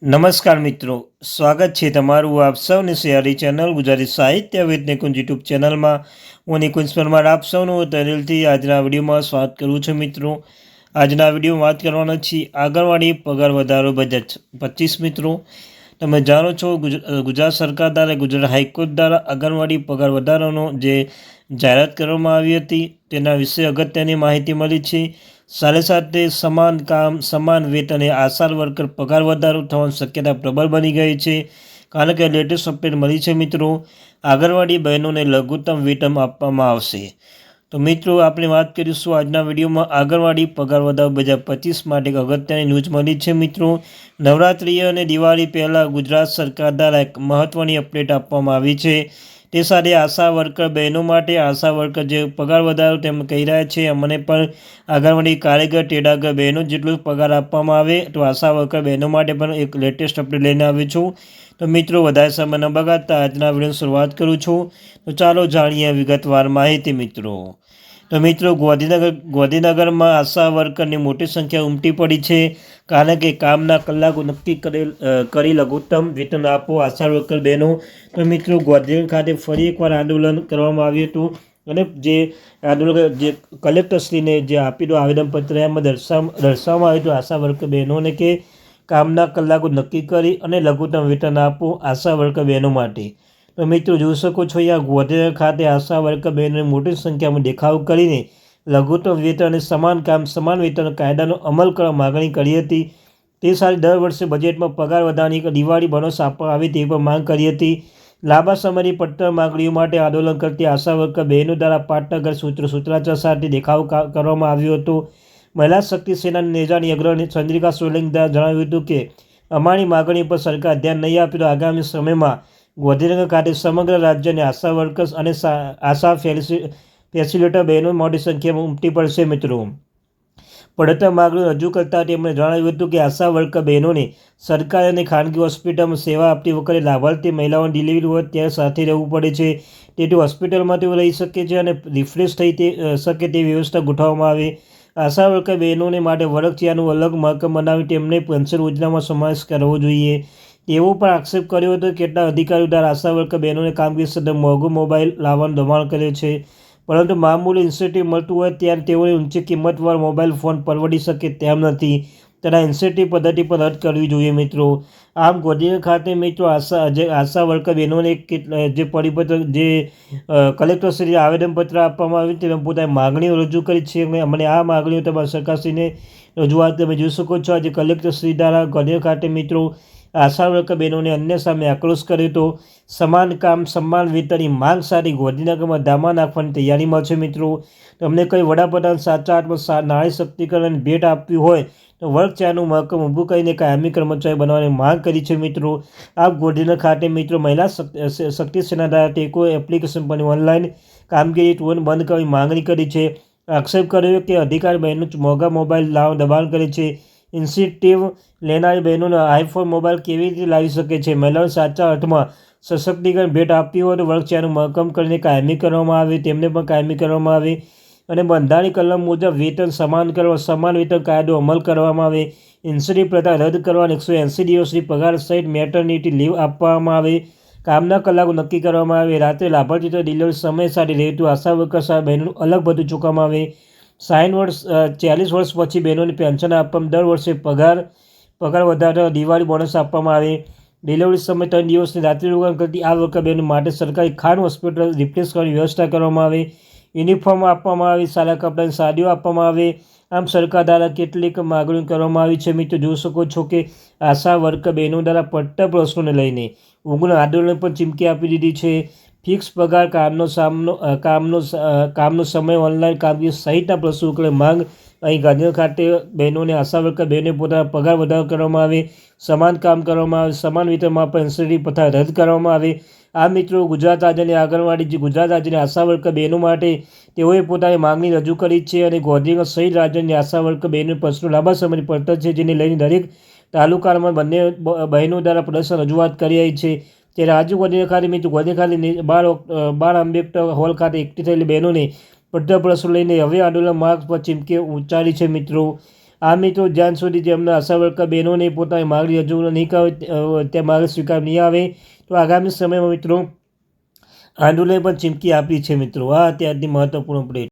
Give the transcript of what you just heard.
નમસ્કાર મિત્રો, સ્વાગત છે તમારું આપ સૌની શિયારી ચેનલ ગુજરાતી સાહિત્ય વિદ નિકુંજ યુટ્યુબ ચેનલમાં. હું નિકુંજ પરમાર આપ સૌનું તહેદિલથી આજના વિડીયોમાં સ્વાગત કરું છું. મિત્રો, આજના વિડીયોમાં વાત કરવાના છીએ આંગણવાડી પગાર વધારો બજેટ 25. મિત્રો, તમે જાણો છો ગુજરાત સરકાર દ્વારા ગુજરાત હાઈકોર્ટ દ્વારા આંગણવાડી પગાર વધારાનો જે જાહેરાત કરવામાં આવી હતી તેના વિશે અગત્યની માહિતી મળી છે. સાથે સાથે સમાન કામ સમાન વેતને આશા વર્કર પગાર વધારો થવાની શક્યતા પ્રબળ બની ગઈ છે, કારણ કે લેટેસ્ટ અપડેટ મળી છે. મિત્રો, આંગણવાડી બહેનોને લઘુત્તમ વેતન આપવામાં આવશે. તો મિત્રો, આપણે વાત કરીશું આજના વિડીયોમાં આંગણવાડી પગાર વધારો 2025 માટે અગત્યની ન્યૂઝ મળી છે. મિત્રો, નવરાત્રિ અને દિવાળી પહેલાં ગુજરાત સરકાર દ્વારા એક મહત્ત્વની અપડેટ આપવામાં આવી છે. તે સાથે આશા વર્કર બહેનો માટે આશા વર્કર જે પગાર વધારો તેમ કહી રહ્યા છે અમને પણ આંગણવાડી કારીગર તેડાગર બહેનો જેટલો પગાર આપવામાં આવે, તો આશા વર્કર બહેનો માટે પણ એક લેટેસ્ટ અપડેટ લઈને આવ્યો છું. તો મિત્રો, વધારે સમય ન બગાડતા આજના વિડીયોની શરૂઆત કરું છું. તો ચાલો જાણીએ વિગતવાર માહિતી. મિત્રો, ગાંધીનગરમાં આશા વર્કરની મોટી સંખ્યા ઉમટી પડી છે, કારણ કે કામના કલાકો નક્કી કરી લઘુત્તમ વેતન આપો આશા વર્કર બહેનો. તો મિત્રો, ગાંધીનગર ખાતે ફરી એકવાર આંદોલન કરવામાં આવ્યું હતું, અને જે આંદોલન જે કલેક્ટરશ્રીને જે આપેલું આવેદનપત્ર એમાં દર્શાવવામાં આવ્યું હતું આશા વર્કર બહેનોને કે કામના કલાકો નક્કી કરી અને લઘુત્તમ વેતન આપો આશા વર્કર બહેનો માટે. તો મિત્રો, જોઈ શકો છો અહીંયા ગાંધીનગર ખાતે આશા વર્કર બહેનોને મોટી સંખ્યામાં દેખાવ કરીને લઘુત્તમ વેતન અને સમાન કામ સમાન વેતન કાયદાનો અમલ કરવા માગણી કરી હતી. તે સાથે દર વર્ષે બજેટમાં પગાર વધારવાની દિવાળી બોનસ આપવામાં આવે તેવી પણ માંગ કરી હતી. લાંબા સમયની પડતર માંગણીઓ માટે આંદોલન કરતી આશા વર્કર બહેનો દ્વારા પાટનગર સૂત્રાચાર સાથે દેખાવ કરવામાં આવ્યો હતો. મહિલા શક્તિ સેનાની નેજાની અગ્રણી ચંદ્રિકા સોલંકી દ્વારા જણાવ્યું હતું કે અમારી માગણી પર સરકાર ધ્યાન નહીં આપે તો આગામી સમયમાં ગાંધીનગર ખાતે સમગ્ર રાજ્યની આશા વર્કર્સ અને આશા ફેસિલિટર બહેનો મોટી સંખ્યામાં ઉમટી પડશે. મિત્રો, પડતર માગણીઓ રજૂ કરતાં તેમણે જણાવ્યું હતું કે આશા વર્કર બહેનોને સરકારી અને ખાનગી હોસ્પિટલમાં સેવા આપતી વખતે લાભાર્થી મહિલાઓની ડિલિવરી હોય ત્યારે સાથે રહેવું પડે છે. તેથી હોસ્પિટલમાં તેઓ રહી શકે છે અને રિફ્રેશ થઈ શકે તેવી વ્યવસ્થા ગોઠવવામાં આવે. આશા વર્કર બહેનોને માટે વર્ગથિયાનું અલગ મહકમ બનાવી તેમને પેન્શન યોજનામાં સમાવેશ કરવો જોઈએ તેવો પણ આક્ષેપ કર્યો હતો. કેટલાક અધિકારીઓ દ્વારા આશા વર્કર બહેનોને કામગીરી સાથે મોંઘો મોબાઈલ લાવવાનું દબાણ કરે છે, પરંતુ મામૂલી ઇન્સેન્ટિવ મળતું હોય ત્યારે તેઓને ઊંચી કિંમતવાળો મોબાઈલ ફોન પરવડી શકે તેમ નથી. તેના ઇન્સેન્ટિવ પદ્ધતિ પર રદ કરવી જોઈએ. મિત્રો, આમ ગાંધીનગર ખાતે મિત્રો આશા વર્કર બહેનોને જે પરિપત્ર જે કલેક્ટરશ્રી આવેદનપત્ર આપવામાં આવ્યું તેમાં પોતાની માગણીઓ રજૂ કરી છે. અમને આ માગણીઓ તમારા સરકારશ્રીને રજૂઆત તમે જોઈ શકો છો. આજે કલેક્ટરશ્રી દ્વારા ગાંધીનગર ખાતે મિત્રો આશા વર્કર બહેનોને અન્ય સામે આક્રોશ કર્યો તો સમાન કામ સમાન વેતનની માંગ સાથે ગાંધીનગરમાં ધામા નાખવાની તૈયારીમાં છે. મિત્રો, તમને કંઈ વડાપ્રધાન સાચા આત્મા નારી શક્તિકરણ ભેટ આપ્યું હોય તો વર્ગચાનું મહકમ ઊભું કરીને કાયમી કર્મચારી બનાવવાની માંગ કરી છે. મિત્રો, આ ગાંધીનગર ખાતે મિત્રો મહિલા શક્તિ સેના દ્વારા ટેકો એપ્લિકેશન પર ઓનલાઈન કામગીરી ટોન બંધ કરવાની માંગણી કરી છે. આક્ષેપ કર્યો કે અધિકારી બહેનો મોંઘા મોબાઈલ લાવવાનું દબાણ કરે છે. ઇન્સેન્ટિવ લેનારી બહેનોને આઈફોન મોબાઈલ કેવી રીતે લાવી શકે છે? મહિલાઓને સાચા અર્થમાં સશક્તિકરણ ભેટ આપવી હોય તો વર્ગચાનું મહકમ કરીને કાયમી કરવામાં આવે, તેમને પણ કાયમી કરવામાં આવે અને બંધારણીય કલમ મુજબ વેતન સમાન કરવા સમાન વેતન કાયદો અમલ કરવામાં આવે. ઇન્સેન્ટિવ પ્રથા રદ કરવાની 180 દિવસની પગાર સહિત મેટર્નિટી લીવ આપવામાં આવે. કામના કલાકો નક્કી કરવામાં આવે. રાત્રે લાભાર્થી ડિલિવરી સમય સાથે રહેતું આશા વર્કર સાથે બહેનોનું અલગ બધું ચૂકવવામાં આવે. 40 વર્ષ પછી બહેનોને પેન્શન આપવામાં દર વર્ષે પગાર વધારતા દિવાળી બોનસ આપવામાં આવે. ડિલિવરી સમય 3 દિવસની રાત્રિ રોકાણ કરતી આ વર્કર બહેનો માટે સરકારી ખાન હોસ્પિટલ રિપ્લેસ કરવાની વ્યવસ્થા કરવામાં આવે. યુનિફોર્મ આપવામાં આવે. સારા કપડાની સાડીઓ આપવામાં આવે. આમ સરકાર દ્વારા કેટલીક માગણીઓ કરવામાં આવી છે. મિત્રો, જોઈ શકો છો કે આશા વર્કર બહેનો દ્વારા પડતર પ્રશ્નોને લઈને ઉગ્ર આંદોલન પણ ચીમકી આપી દીધી છે. ફિક્સ પગાર, કામનો સમય, ઓનલાઈન કામગીરી સહિતના પ્રશ્નો ઉકેલે માંગ. અહીં ગાંધીનગર ખાતે બહેનોને આશા વર્કર બહેનોને પોતાના પગાર વધારો કરવામાં આવે, સમાન કામ કરવામાં આવે, સમાન વેતનમાં પણ ઇન્સેન્ટિવ પ્રથા રદ કરવામાં આવે. આ મિત્રો ગુજરાત રાજ્યની આંગણવાડી ગુજરાત રાજ્યની આશા વર્કર બહેનો માટે તેઓએ પોતાની માંગણી રજૂ કરી છે અને ગાંધીનગર સહિત રાજ્યની આશા વર્કર બહેનો પ્રશ્નો લાંબા સમયની પડતર છે, જેને લઈને દરેક તાલુકામાં બંને બહેનો દ્વારા પ્રદર્શન રજૂઆત કરી રહી છે. ત્યારે આજે ગાંધીનગર ખાતે મિત્રો ગાંધીનગર ખાતે 12 આંબેડકર હોલ ખાતે એકઠી થયેલી બહેનોને પડતર પ્રશ્નો લઈને હવે આંદોલન માર્ગ પર ચીમકી ઉચ્ચારી છે. મિત્રો, આ મિત્રો જ્યાં સુધી જેમના આશા વર્કર બહેનોને પોતાની માગણી રજૂ નહીં કરે ત્યાં માગણી સ્વીકાર નહીં આવે તો આગામી સમયમાં મિત્રો આંદોલન પણ ચીમકી આપી છે મિત્રો. આ અત્યારની મહત્વપૂર્ણ અપડેટ.